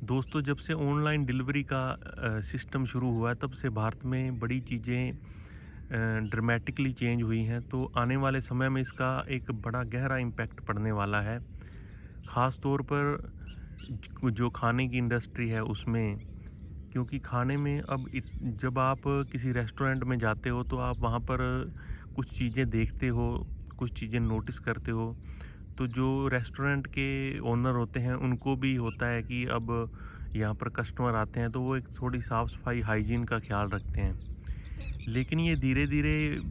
दोस्तों, जब से ऑनलाइन डिलीवरी का सिस्टम शुरू हुआ है तब से भारत में बड़ी चीज़ें ड्रामेटिकली चेंज हुई हैं। तो आने वाले समय में इसका एक बड़ा गहरा इम्पैक्ट पड़ने वाला है। ख़ास तौर पर जो खाने की इंडस्ट्री है उसमें, क्योंकि खाने में अब जब आप किसी रेस्टोरेंट में जाते हो तो आप वहाँ पर कुछ चीज़ें देखते हो, कुछ चीज़ें नोटिस करते हो। तो जो रेस्टोरेंट के ओनर होते हैं उनको भी होता है कि अब यहाँ पर कस्टमर आते हैं तो वो एक थोड़ी साफ़ सफाई हाइजीन का ख्याल रखते हैं। लेकिन ये धीरे-धीरे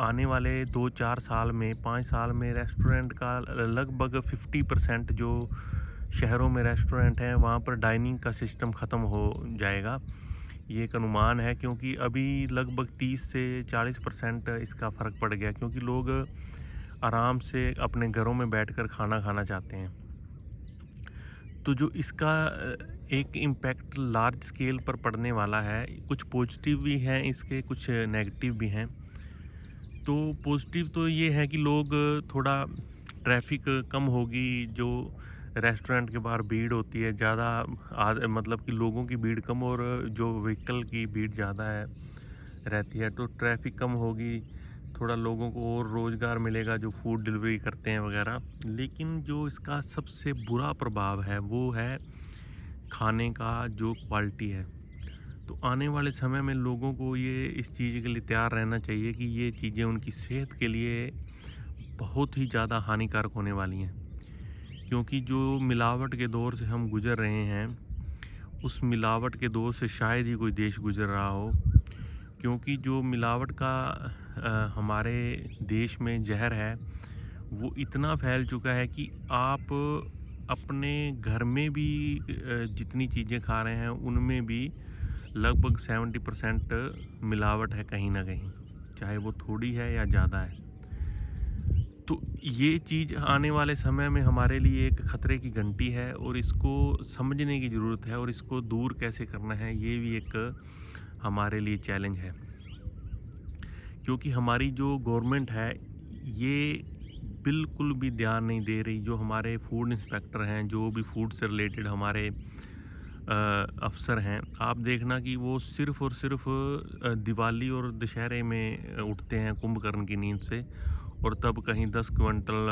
आने वाले 2-4 साल में, 5 साल में रेस्टोरेंट का लगभग 50% जो शहरों में रेस्टोरेंट हैं वहाँ पर डाइनिंग का सिस्टम ख़त्म हो जाएगा। ये एक अनुमान है, क्योंकि अभी लगभग 30 से 40% इसका फ़र्क पड़ गया, क्योंकि लोग आराम से अपने घरों में बैठकर खाना खाना चाहते हैं। तो जो इसका एक इम्पैक्ट लार्ज स्केल पर पड़ने वाला है, कुछ पॉजिटिव भी हैं इसके, कुछ नेगेटिव भी हैं। तो पॉजिटिव तो ये है कि लोग थोड़ा ट्रैफ़िक कम होगी, जो रेस्टोरेंट के बाहर भीड़ होती है ज़्यादा, मतलब कि लोगों की भीड़ कम और जो व्हीकल की भीड़ ज़्यादा है रहती है, तो ट्रैफ़िक कम होगी, थोड़ा लोगों को और रोज़गार मिलेगा जो फूड डिलीवरी करते हैं वगैरह। लेकिन जो इसका सबसे बुरा प्रभाव है वो है खाने का जो क्वालिटी है। तो आने वाले समय में लोगों को ये इस चीज़ के लिए तैयार रहना चाहिए कि ये चीज़ें उनकी सेहत के लिए बहुत ही ज़्यादा हानिकारक होने वाली हैं। क्योंकि जो मिलावट के दौर से हम गुज़र रहे हैं, उस मिलावट के दौर से शायद ही कोई देश गुज़र रहा हो। क्योंकि जो मिलावट का हमारे देश में ज़हर है, वो इतना फैल चुका है कि आप अपने घर में भी जितनी चीज़ें खा रहे हैं, उनमें भी लगभग 70% मिलावट है कहीं न कहीं, चाहे वो थोड़ी है या ज़्यादा है। तो ये चीज़ आने वाले समय में हमारे लिए एक खतरे की घंटी है और इसको समझने की ज़रूरत है, और इसको दूर कैसे करना है, ये भी एक हमारे लिए चैलेंज है। क्योंकि हमारी जो गवर्नमेंट है, ये बिल्कुल भी ध्यान नहीं दे रही। जो हमारे फूड इंस्पेक्टर हैं, जो भी फूड से रिलेटेड हमारे अफ़सर हैं, आप देखना कि वो सिर्फ़ और सिर्फ़ दिवाली और दशहरे में उठते हैं कुंभकर्ण की नींद से, और तब कहीं 10 क्विंटल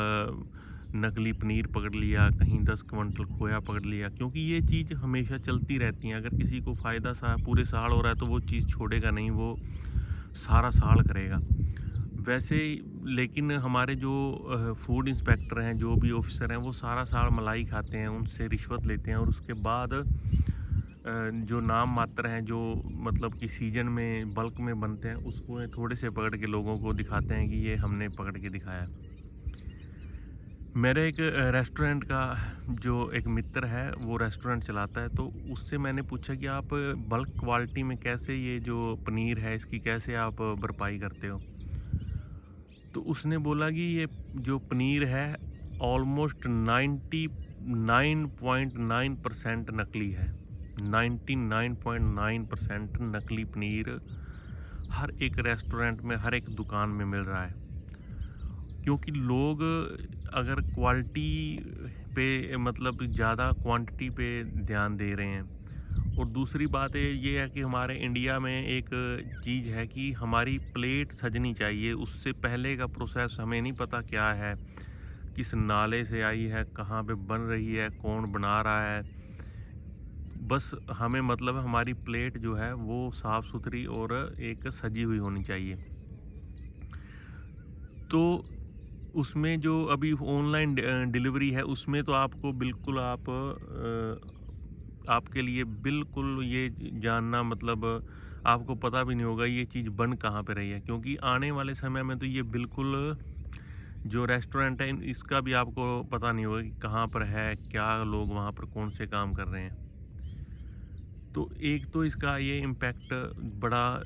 नकली पनीर पकड़ लिया, कहीं 10 क्विंटल खोया पकड़ लिया, क्योंकि ये चीज़ हमेशा चलती रहती हैं। अगर किसी को फ़ायदा पूरे साल हो रहा है तो वो चीज़ छोड़ेगा नहीं, वो सारा साल करेगा। वैसे लेकिन हमारे जो फूड इंस्पेक्टर हैं, जो भी ऑफ़िसर हैं, वो सारा साल मलाई खाते हैं, उनसे रिश्वत लेते हैं, और उसके बाद जो नाम मात्र हैं, जो मतलब कि सीज़न में बल्क में बनते हैं, उसको थोड़े से पकड़ के लोगों को दिखाते हैं कि ये हमने पकड़ के दिखाया। मेरे एक रेस्टोरेंट का जो एक मित्र है, वो रेस्टोरेंट चलाता है, तो उससे मैंने पूछा कि आप बल्क क्वालिटी में कैसे ये जो पनीर है, इसकी कैसे आप भरपाई करते हो? तो उसने बोला कि ये जो पनीर है ऑलमोस्ट 99.9% नकली है। 99.9% नकली पनीर हर एक रेस्टोरेंट में, हर एक दुकान में मिल रहा है। क्योंकि लोग अगर क्वालिटी पे, मतलब ज़्यादा क्वांटिटी पे ध्यान दे रहे हैं। और दूसरी बात ये है कि हमारे इंडिया में एक चीज़ है कि हमारी प्लेट सजनी चाहिए, उससे पहले का प्रोसेस हमें नहीं पता क्या है, किस नाले से आई है, कहाँ पे बन रही है, कौन बना रहा है। बस हमें मतलब है हमारी प्लेट जो है वो साफ़-सुथरी और एक सजी हुई होनी चाहिए। तो उसमें जो अभी ऑनलाइन डिलीवरी है, उसमें तो आपको बिल्कुल आपके लिए बिल्कुल ये जानना, मतलब आपको पता भी नहीं होगा ये चीज़ बन कहाँ पे रही है, क्योंकि आने वाले समय में तो ये बिल्कुल जो रेस्टोरेंट है इसका भी आपको पता नहीं होगा कि कहाँ पर है, क्या लोग वहाँ पर कौन से काम कर रहे हैं। तो एक तो इसका ये इम्पैक्ट बड़ा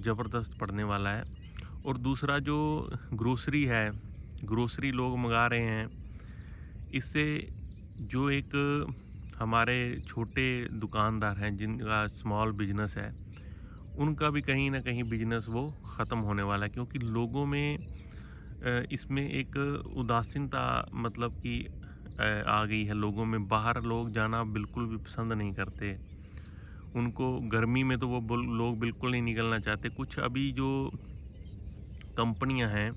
ज़बरदस्त पड़ने वाला है। और दूसरा जो ग्रोसरी है, ग्रोसरी लोग मंगा रहे हैं, इससे जो एक हमारे छोटे दुकानदार हैं जिनका स्मॉल बिजनेस है, उनका भी कहीं न कहीं बिजनेस वो ख़त्म होने वाला है, क्योंकि लोगों में इसमें एक उदासीनता, मतलब कि आ गई है लोगों में। बाहर लोग जाना बिल्कुल भी पसंद नहीं करते। उनको गर्मी में तो लोग बिल्कुल नहीं निकलना चाहते। कुछ अभी जो कंपनियां हैं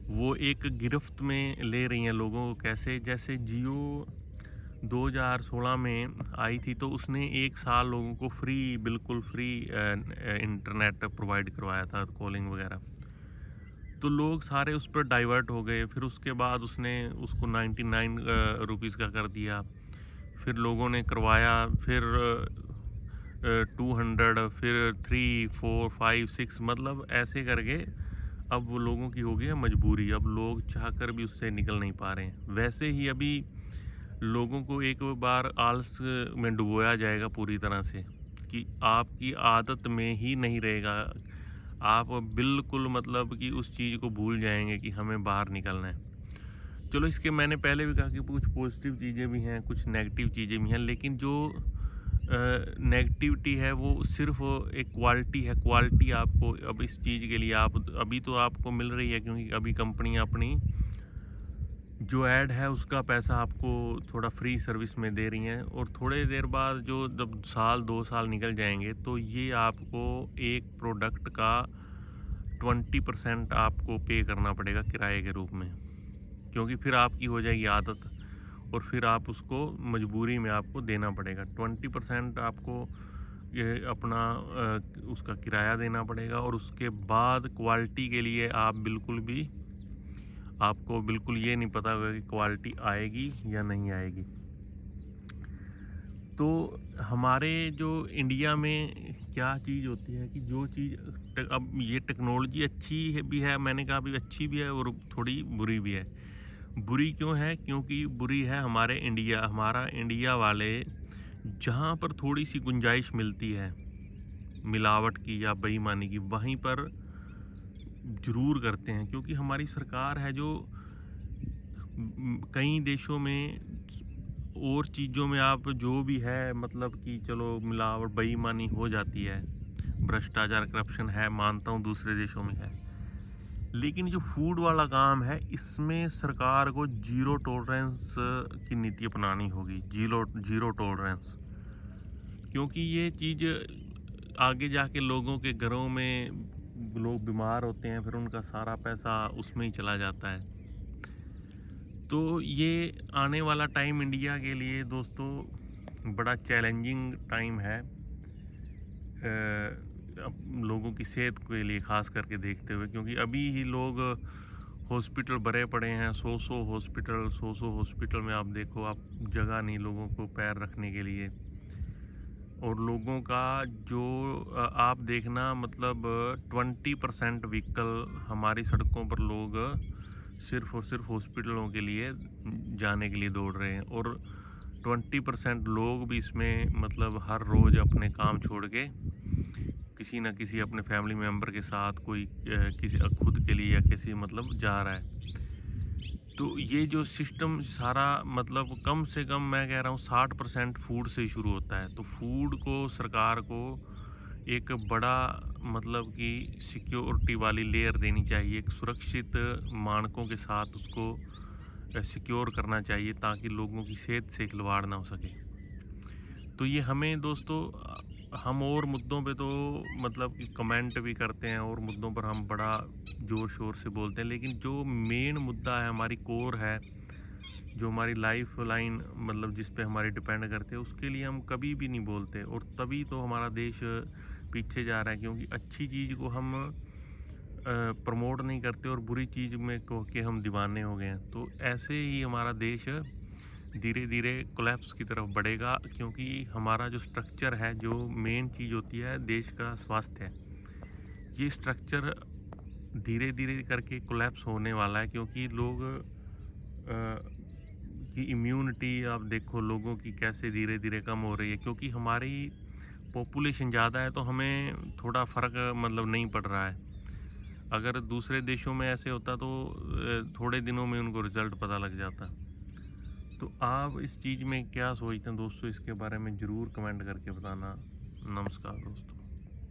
वो एक गिरफ्त में ले रही हैं लोगों को। कैसे? जैसे जियो 2016 में आई थी तो उसने 1 साल लोगों को फ्री, बिल्कुल फ्री इंटरनेट प्रोवाइड करवाया था, कॉलिंग वगैरह। तो लोग सारे उस पर डाइवर्ट हो गए। फिर उसके बाद उसने उसको 99 रुपीज़ का कर दिया। फिर लोगों ने करवाया, फिर 200, फिर 3, 4, 5, 6, मतलब ऐसे करके अब वो लोगों की हो गई है मजबूरी। अब लोग चाहकर भी उससे निकल नहीं पा रहे हैं। वैसे ही अभी लोगों को एक बार आलस में डुबोया जाएगा पूरी तरह से, कि आपकी आदत में ही नहीं रहेगा। आप बिल्कुल मतलब कि उस चीज़ को भूल जाएंगे कि हमें बाहर निकलना है। चलो, इसके मैंने पहले भी कहा कि कुछ पॉजिटिव चीज़ें भी हैं, कुछ नेगेटिव चीज़ें भी हैं, लेकिन जो नेगेटिविटी है वो सिर्फ एक क्वालिटी है। क्वालिटी आपको अब इस चीज़ के लिए आप अभी तो आपको मिल रही है, क्योंकि अभी कंपनियां अपनी जो ऐड है उसका पैसा आपको थोड़ा फ्री सर्विस में दे रही हैं। और थोड़े देर बाद जो जब साल 2 साल निकल जाएंगे तो ये आपको एक प्रोडक्ट का 20% आपको पे करना पड़ेगा किराए के रूप में, क्योंकि फिर आपकी हो जाएगी आदत और फिर आप उसको मजबूरी में आपको देना पड़ेगा। 20% आपको ये अपना उसका किराया देना पड़ेगा। और उसके बाद क्वालिटी के लिए आपको बिल्कुल ये नहीं पता होगा कि क्वालिटी आएगी या नहीं आएगी। तो हमारे जो इंडिया में क्या चीज़ होती है कि जो चीज़ अब ये टेक्नोलॉजी अच्छी है भी है, मैंने कहा अभी अच्छी भी है और थोड़ी बुरी भी है। बुरी क्यों है? क्योंकि बुरी है हमारा इंडिया वाले, जहाँ पर थोड़ी सी गुंजाइश मिलती है मिलावट की या बेईमानी की, वहीं पर ज़रूर करते हैं। क्योंकि हमारी सरकार है जो कई देशों में और चीज़ों में आप जो भी है, मतलब कि चलो मिलावट बेईमानी हो जाती है, भ्रष्टाचार करप्शन है, मानता हूँ दूसरे देशों में है, लेकिन जो फूड वाला काम है इसमें सरकार को जीरो टॉलरेंस की नीति अपनानी होगी। Zero tolerance. क्योंकि ये चीज़ आगे जाके लोगों के घरों में लोग बीमार होते हैं, फिर उनका सारा पैसा उसमें ही चला जाता है। तो ये आने वाला टाइम इंडिया के लिए दोस्तों बड़ा चैलेंजिंग टाइम है, लोगों की सेहत के लिए ख़ास करके देखते हुए। क्योंकि अभी ही लोग हॉस्पिटल भरे पड़े हैं, 100 हॉस्पिटल में आप देखो, आप जगह नहीं लोगों को पैर रखने के लिए। और लोगों का जो आप देखना, मतलब 20% व्हीकल हमारी सड़कों पर लोग सिर्फ और सिर्फ हॉस्पिटलों के लिए जाने के लिए दौड़ रहे हैं। और 20% लोग भी इसमें मतलब हर रोज़ अपने काम छोड़ के किसी न किसी अपने फैमिली मेम्बर के साथ कोई किसी खुद के लिए या किसी मतलब जा रहा है। तो ये जो सिस्टम सारा, मतलब कम से कम मैं कह रहा हूँ 60% फूड से ही शुरू होता है। तो फूड को सरकार को एक बड़ा मतलब कि सिक्योरिटी वाली लेयर देनी चाहिए, एक सुरक्षित मानकों के साथ उसको सिक्योर करना चाहिए, ताकि लोगों की सेहत से खिलवाड़ ना हो सके। तो ये हमें दोस्तों, हम और मुद्दों पे तो मतलब कि कमेंट भी करते हैं और मुद्दों पर हम बड़ा ज़ोर शोर से बोलते हैं, लेकिन जो मेन मुद्दा है, हमारी कोर है, जो हमारी लाइफ लाइन, मतलब जिस पे हमारी डिपेंड करते हैं, उसके लिए हम कभी भी नहीं बोलते। और तभी तो हमारा देश पीछे जा रहा है, क्योंकि अच्छी चीज़ को हम प्रमोट नहीं करते और बुरी चीज़ में को के हम दीवाने हो गए हैं। तो ऐसे ही हमारा देश धीरे धीरे कोलैप्स की तरफ बढ़ेगा। क्योंकि हमारा जो स्ट्रक्चर है, जो मेन चीज़ होती है देश का स्वास्थ्य है, ये स्ट्रक्चर धीरे धीरे करके कोलैप्स होने वाला है। क्योंकि लोग की इम्यूनिटी आप देखो लोगों की कैसे धीरे धीरे कम हो रही है। क्योंकि हमारी पॉपुलेशन ज़्यादा है तो हमें थोड़ा फ़र्क मतलब नहीं पड़ रहा है। अगर दूसरे देशों में ऐसे होता तो थोड़े दिनों में उनको रिज़ल्ट पता लग जाता। तो आप इस चीज़ में क्या सोचते हैं दोस्तों? इसके बारे में ज़रूर कमेंट करके बताना। नमस्कार दोस्तों।